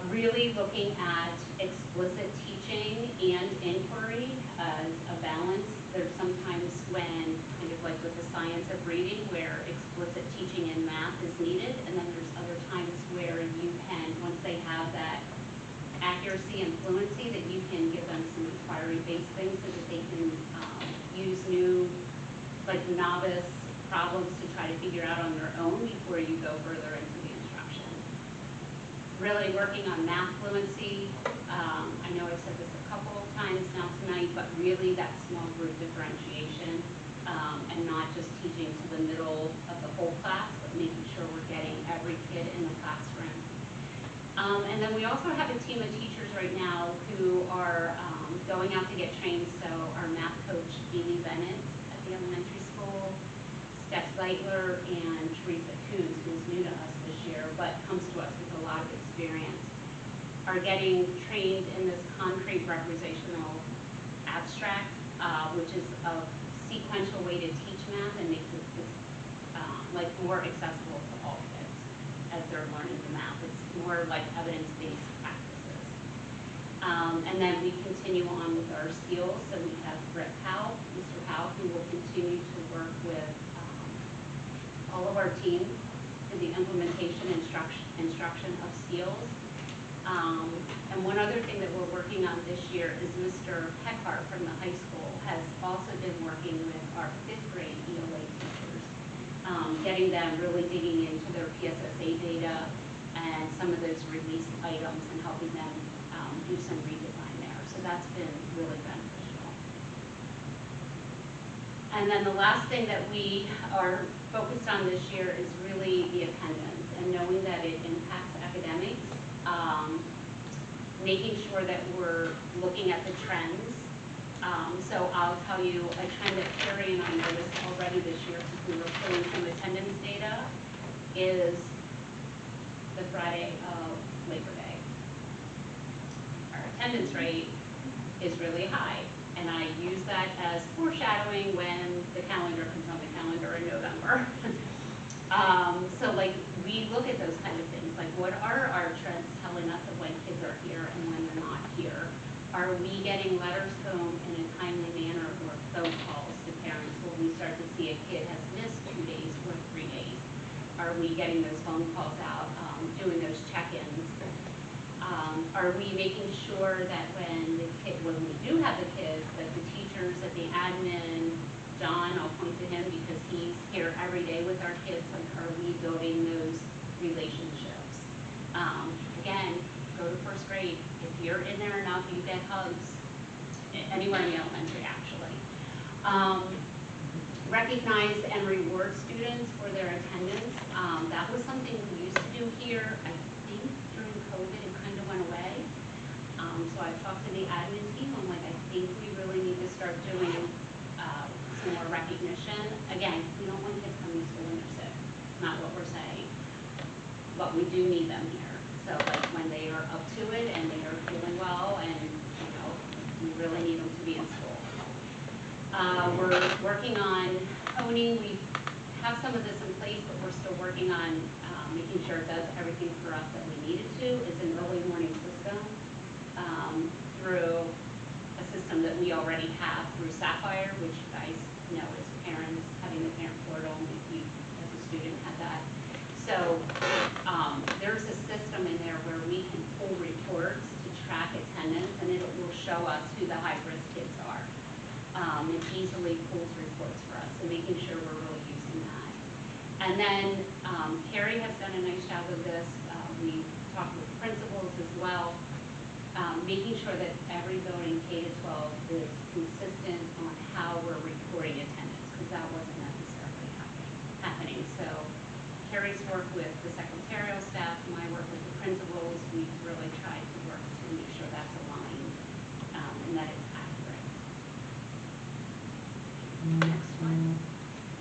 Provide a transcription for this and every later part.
Really looking at explicit teaching and inquiry as a balance. There's sometimes when, kind of like with the science of reading, where explicit teaching in math is needed, and then there's other times where you can, once they have that accuracy and fluency, that you can give them some inquiry-based things so that they can use new, like novice problems to try to figure out on their own before you go further into the instruction. Really working on math fluency. I know I've said this a couple of times now tonight, but really that small group differentiation and not just teaching to the middle of the whole class, but making sure we're getting every kid in the classroom. And then we also have a team of teachers right now who are going out to get trained. So our math coach, Amy Bennett at the elementary school, Steph Zeitler, and Teresa Coons, who's new to us this year, but comes to us with a lot of experience, are getting trained in this concrete representational abstract, which is a sequential way to teach math and makes it like more accessible to all kids as they're learning the math. It's more like evidence-based practices. And then we continue on with our skills. So we have Brett Powell, Mr. Powell, who will continue to work with all of our team in the implementation and instruction of skills. And one other thing that we're working on this year is Mr. Peckhart from the high school has also been working with our 5th grade ELA teachers, getting them really digging into their PSSA data and some of those release items and helping them do some redesign there. So that's been really beneficial. And then the last thing that we are focused on this year is really the attendance and knowing that it impacts academics, making sure that we're looking at the trends. So I'll tell you a trend that Carrie and I noticed already this year because we were pulling some attendance data is the Friday of Labor Day. Our attendance rate is really high. And I use that as foreshadowing when the calendar comes on the calendar in November. So like we look at those kind of things, like what are our trends telling us of when kids are here and when they're not here? Are we getting letters home in a timely manner or phone calls to parents when we start to see a kid has missed 2 days or 3 days? Are we getting those phone calls out, doing those check-ins? Are we making sure that when we do have the kids, that the teachers, that the admin, John, I'll point to him because he's here every day with our kids, like are we building those relationships? Again, go to 1st grade. If you're in there enough, you get hugs anywhere in the elementary actually. Recognize and reward students for their attendance. That was something we used to do here. I think during COVID it kind of went away. So I talked to the admin team. I'm like, I think we really need to start doing some more recognition. Again, we don't want kids coming to school when they're sick. Not what we're saying. But we do need them here. So like when they are up to it and they are feeling well and you know, we really need them to be in school. We're working on honing. We have some of this in place, but we're still working on making sure it does everything for us that we need it to. It's an early warning system through a system that we already have through Sapphire, which you guys know as parents, having the parent portal, if you as a student had that. So there's a system in there where we can pull reports to track attendance, and it will show us who the high-risk kids are. It easily pulls reports for us, so making sure we're really using that. And then Carrie has done a nice job of this. We talked with principals as well, making sure that every building K-12 is consistent on how we're reporting attendance, because that wasn't necessarily happening. So Carrie's work with the secretarial staff, my work with the principals, we've really tried to work to make sure that's aligned and that it's accurate. Next one.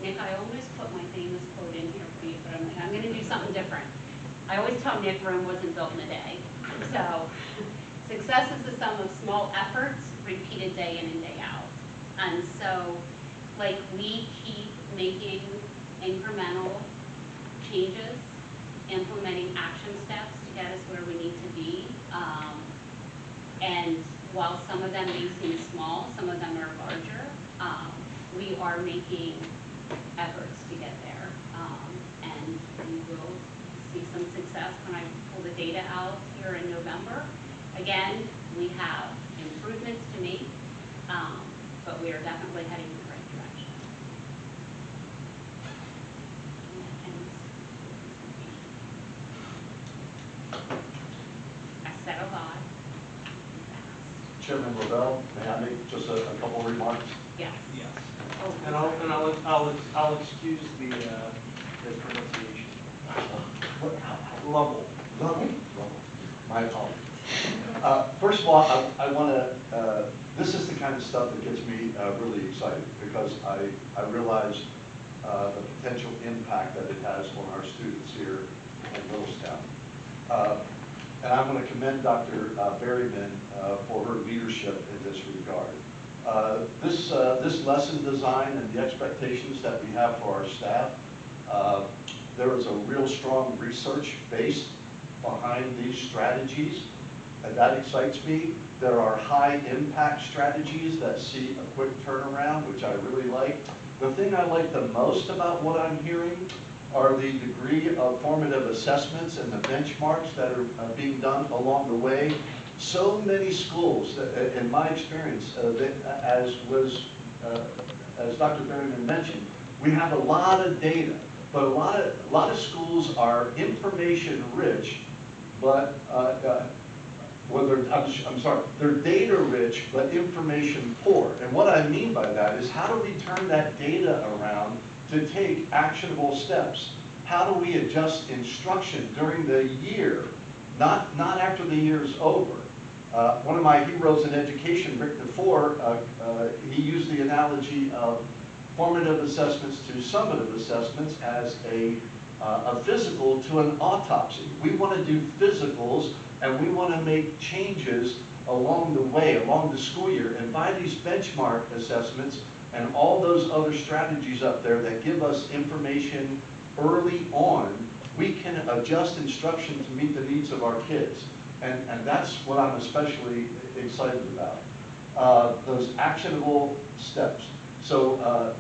Nick, I almost put my famous quote in here for you, but I'm like, I'm going to do something different. I always tell Nick Rome wasn't built in a day. So success is the sum of small efforts repeated day in and day out. And so like we keep making incremental changes implementing action steps to get us where we need to be. And while some of them may seem small, some of them are larger, we are making efforts to get there. And we will see some success when I pull the data out here in November. Again, we have improvements to make, but we are definitely heading in the right direction. I said a lot. Chairman Lavelle, may I make just a couple of remarks? Yes. Yes. Oh, And I'll excuse the pronunciation. Lovell. My apologies. First of all, I want to, this is the kind of stuff that gets me really excited because I realize the potential impact that it has on our students here in Littlestown. And I'm going to commend Dr. Berryman for her leadership in this regard. This lesson design and the expectations that we have for our staff, there is a real strong research base behind these strategies, and that excites me. There are high impact strategies that see a quick turnaround, which I really like. The thing I like the most about what I'm hearing are the degree of formative assessments and the benchmarks that are being done along the way. So many schools, in my experience, as Dr. Berryman mentioned, we have a lot of data, but a lot of schools are information rich, but they're data rich, but information poor. And what I mean by that is, how do we turn that data around to take actionable steps? How do we adjust instruction during the year, not after the year's over? One of my heroes in education, Rick DeFore, he used the analogy of formative assessments to summative assessments as a physical to an autopsy. We want to do physicals, and we want to make changes along the way, along the school year. And by these benchmark assessments and all those other strategies up there that give us information early on, we can adjust instruction to meet the needs of our kids. And that's what I'm especially excited about, those actionable steps. So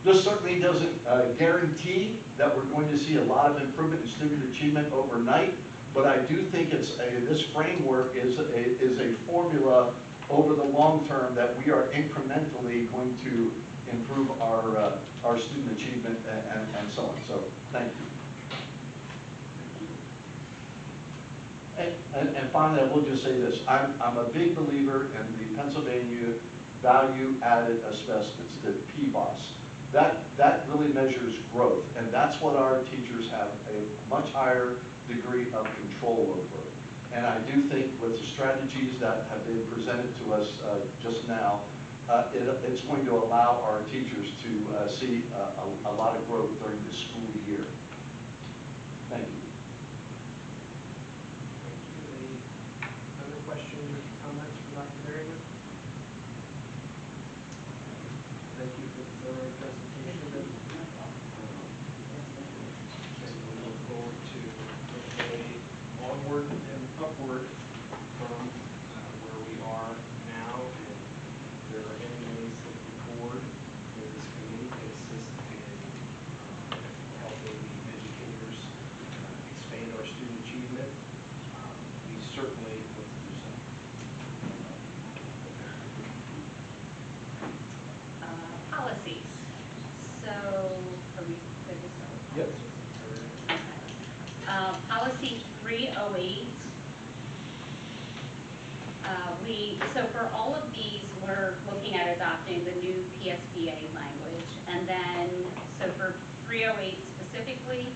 this certainly doesn't guarantee that we're going to see a lot of improvement in student achievement overnight, but I do think this framework is a formula over the long term that we are incrementally going to improve our student achievement and so on. So thank you. And finally, I will just say this. I'm a big believer in the Pennsylvania value-added assessments, the PVAS. That really measures growth, and that's what our teachers have a much higher degree of control over. And I do think with the strategies that have been presented to us just now, it's going to allow our teachers to see a lot of growth during the school year. Thank you. Any other questions or comments from Dr. Berryman? Thank you for the thorough presentation. And we look forward to hopefully onward and upward from where we are now. And if there are any ways that the board or this committee can assist in helping the educators expand our student achievement, we certainly look to do so. Policies. So, are we good to start with Yep. policies? Okay. Policy 308. So for all of these, we're looking at adopting the new PSBA language. And then, so for 308 specifically,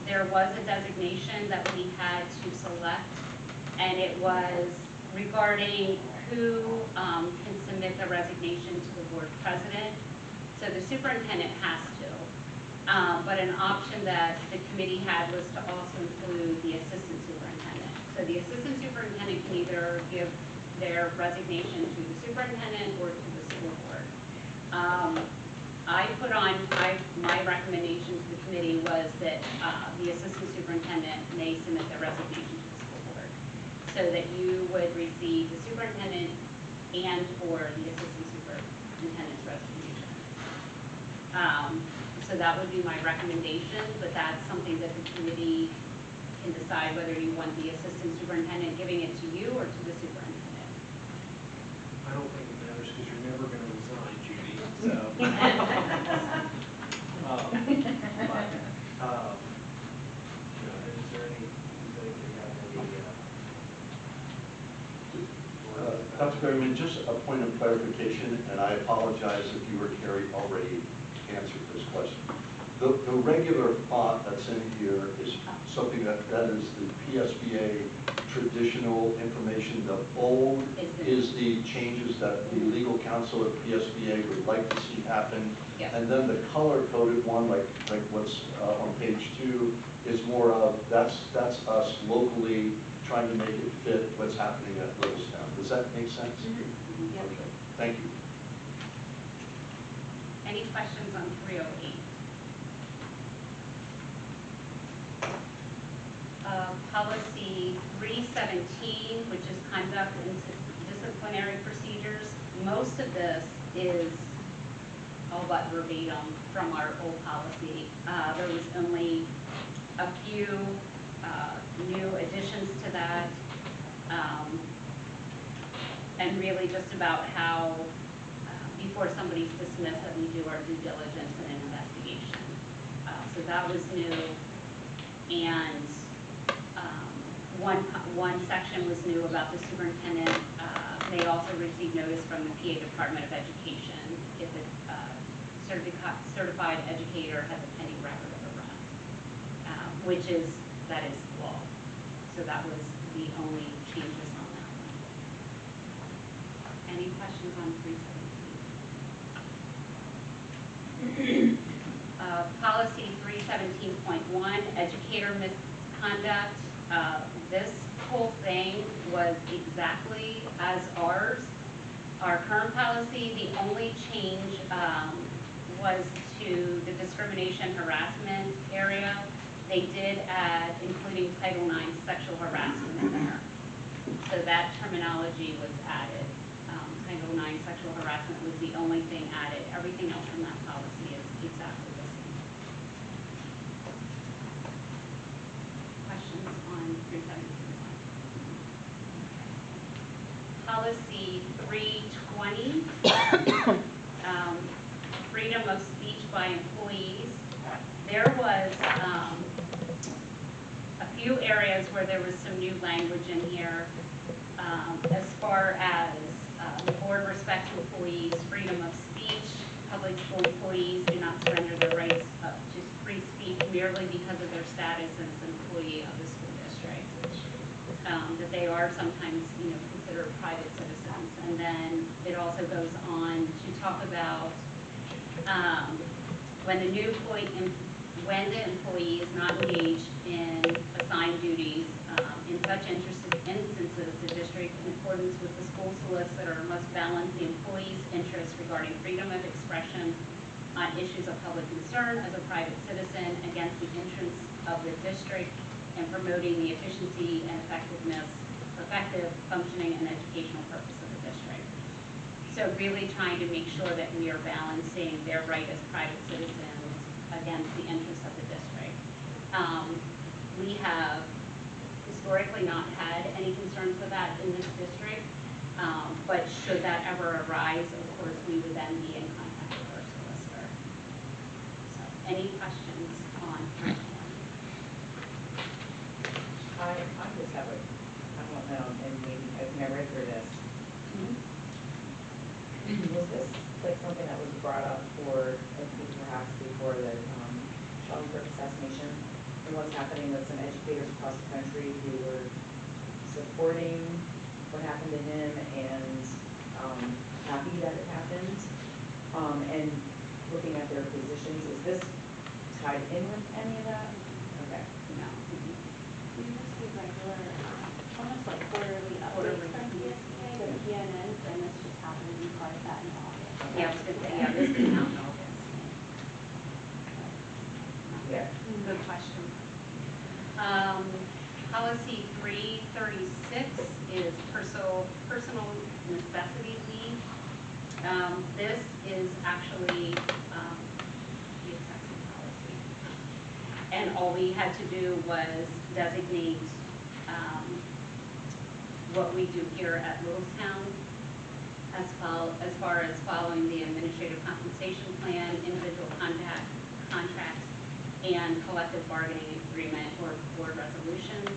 there was a designation that we had to select, and it was regarding who can submit the resignation to the board president. So the superintendent has to, but an option that the committee had was to also include the assistant superintendent. So the assistant superintendent can either give their resignation to the superintendent or to the school board. my recommendation to the committee was that the assistant superintendent may submit the resignation to the school board, so that you would receive the superintendent and/or the assistant superintendent's resignation. So that would be my recommendation, but that's something that the committee can decide whether you want the assistant superintendent giving it to you or to the superintendent. I don't think it matters because you're never going to resign, Judy, so. Is there any, Dr. Berryman, just a point of clarification, and I apologize if you or Carrie already answered this question. The regular font that's in here is something that is the PSBA traditional information. The bold is the changes that the legal counsel at PSBA would like to see happen. Yes. And then the color-coded one, like what's on page 2, is more of, that's us locally trying to make it fit what's happening at Littlestown. Does that make sense? Mm-hmm. Yep. Okay. Thank you. Any questions on 308? Policy 317, which is conduct and disciplinary procedures. Most of this is all but verbatim from our old policy. There was only a few new additions to that, and really just about how before somebody's dismissed that we do our due diligence and an investigation. So that was new, and one section was new about the superintendent. They also received notice from the PA Department of Education if a certified educator has a pending record of arrest, which is, that is law. So that was the only changes on that one. Any questions on 317? Policy 317.1, educator misconduct. This whole thing was exactly as ours. Our current policy, the only change was to the discrimination harassment area. They did add, including Title IX sexual harassment in there. So that terminology was added. Title IX sexual harassment was the only thing added. Everything else in that policy is exactly the same. Questions on 317? Policy 320, freedom of speech by employees. There was a few areas where there was some new language in here as far as the board respect to employees, freedom of speech. Public school employees do not surrender their rights to free speech merely because of their status as an employee of the school district. That they are sometimes, considered private citizens. And then it also goes on to talk about when the employee is not engaged in assigned duties, in such instances, the district, in accordance with the school solicitor, must balance the employee's interests regarding freedom of expression on issues of public concern as a private citizen against the interests of the district and promoting the efficiency and effective functioning and educational purpose of the district. So really trying to make sure that we are balancing their right as private citizens against the interests of the district. We have historically not had any concerns with that in this district, but should that ever arise, of course, we would then be in contact with our solicitor. So, any questions on that one? I just have I don't know, and maybe I've never read through this. Was this like something that was brought up for, perhaps before the Shuttleworth assassination, and what's happening with some educators across the country who were supporting what happened to him and happy that it happened, and looking at their positions? Is this tied in with any of that? Okay. No. We receive regular, almost like quarterly updates from PSBA, the PNNs, and this just happened to be part of that in August. Yeah, this came out in August. Policy 336 is personal necessity leave. This is actually the acceptance policy. And all we had to do was designate what we do here at Littlestown as far as following the administrative compensation plan, individual contracts, and collective bargaining agreement or board resolutions,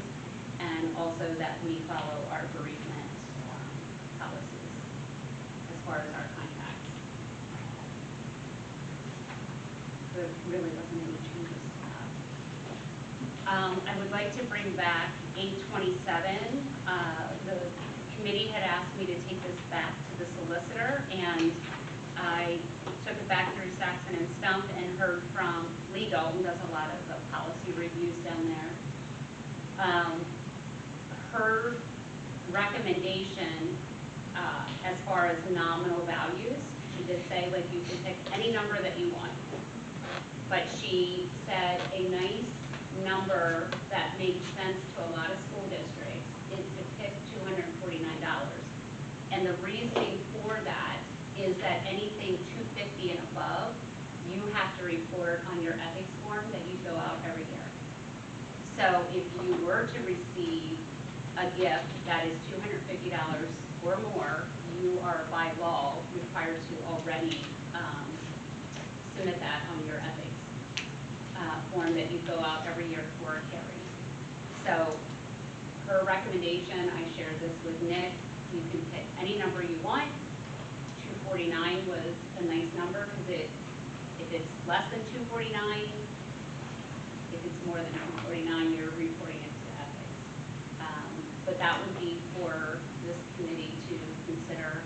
and also that we follow our bereavement policies as far as our contracts. There really wasn't any changes to that. I would like to bring back 827. The committee had asked me to take this back to the solicitor, and I took it back through Saxon and Stump and heard from Lee Dalton, does a lot of the policy reviews down there. Her recommendation as far as nominal values, she did say like you can pick any number that you want, but she said a nice number that makes sense to a lot of school districts is to pick $249. And the reasoning for that is that anything $250 and above, you have to report on your ethics form that you fill out every year. So if you were to receive a gift that is $250 or more, you are by law required to already submit that on your ethics form that you fill out every year for a carry. So her recommendation, I shared this with Nick, you can pick any number you want. 249 was a nice number because if it's less than 249, if it's more than 249, you're reporting it to ethics. But that would be for this committee to consider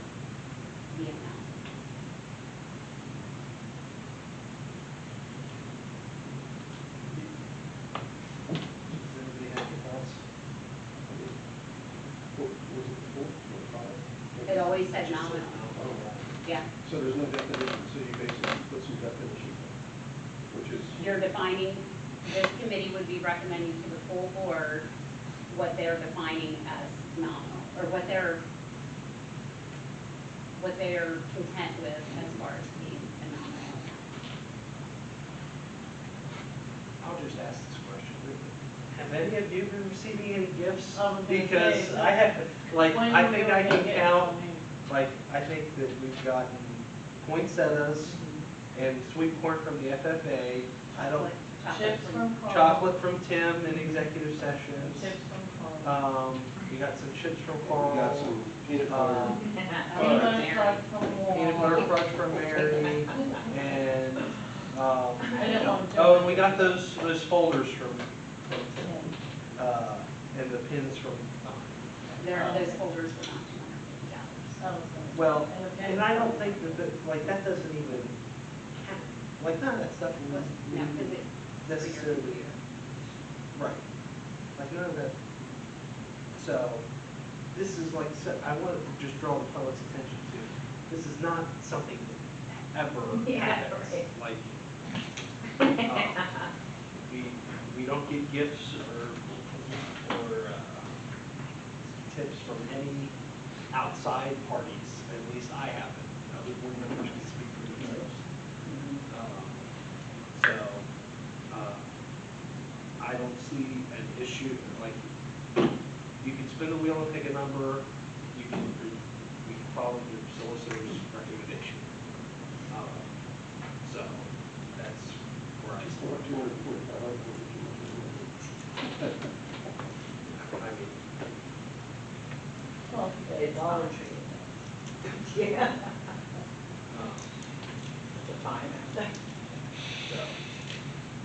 the amount. Does anybody have any thoughts? What was it, 4 or 5? It always said Just nominal. Oh, right. Yeah, So there's no definition, so you basically put some definition, which is, you're defining, this committee would be recommending to the full board what they're defining as nominal, or what they're content with as far as being a nominal. I'll just ask this question. Have any of you been receiving any gifts? I was gonna Because say, I have, like, when I you think go I to can get count, something. like, I think that we've gotten poinsettias and sweet corn from the FFA. I don't, Chips from Carl. chocolate from Tim in executive sessions. Chips from Carl. We got some chips from we Carl. got some peanut butter. Peanut butter from Wall. Peanut butter crunch from Mary, and, I didn't want to. oh, and we got those folders from Tim, and the pins from, Those folders were not $250. I was gonna- well, and I don't think that, like, that doesn't even count. Like, none of that stuff was No, because it's necessarily, right. Like, none of that. So, this is like, I wanted to just draw the public's attention to, this is not something that ever Yeah, happens. right. Like, we don't get gifts or tips from any outside parties, at least I haven't. Other board members can speak for themselves. So, I don't see an issue, like, you can spin the wheel and pick a number, we can follow the solicitor's recommendation. So, that's where I stand. 245, I mean, Well, if you get a Dollar Tree. Yeah. um, The time. so,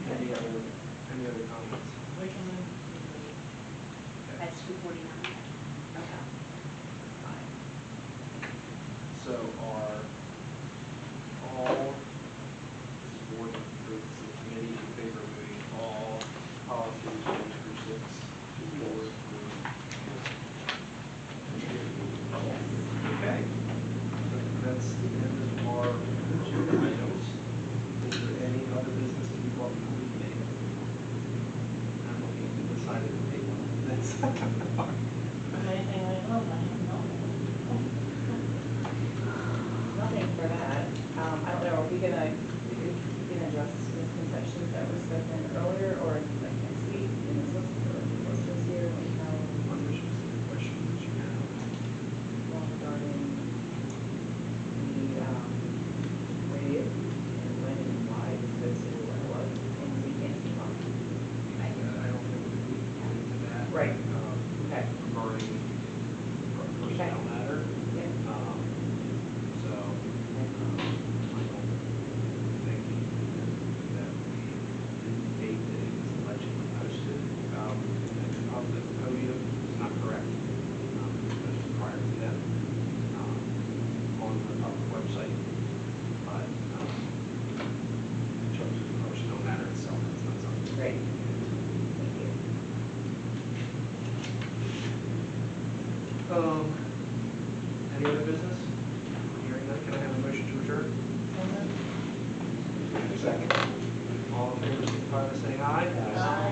any other comments? Which one? That's $249. Okay. Fine. So are all, this is board, this is the committee in favor of moving all policies 1 through 6 to board approved? Okay. That's the end of our agenda items. Is there any other business to be brought before the committee? I'm looking to the side of the Anything like, oh, I have no. Nothing for that. I don't know, are we gonna address misconceptions that were spoken earlier, or like next week, in the solicitors here, like how, What are specific questions that you have? well, regarding the, radio, and when and why it's posted, or what it was, things we can't speak on. I don't think we can get into that. Right. Okay. Regarding personnel matter. Yeah. So, I don't think that the date that it was allegedly posted of the podium is not correct. It was posted prior to that on the public website. But in terms of the personnel matter itself, it's not something. Great. Thank you. Any other business? Hearing none, can I have a motion to adjourn? Second. All in favor, signify by saying aye. Aye.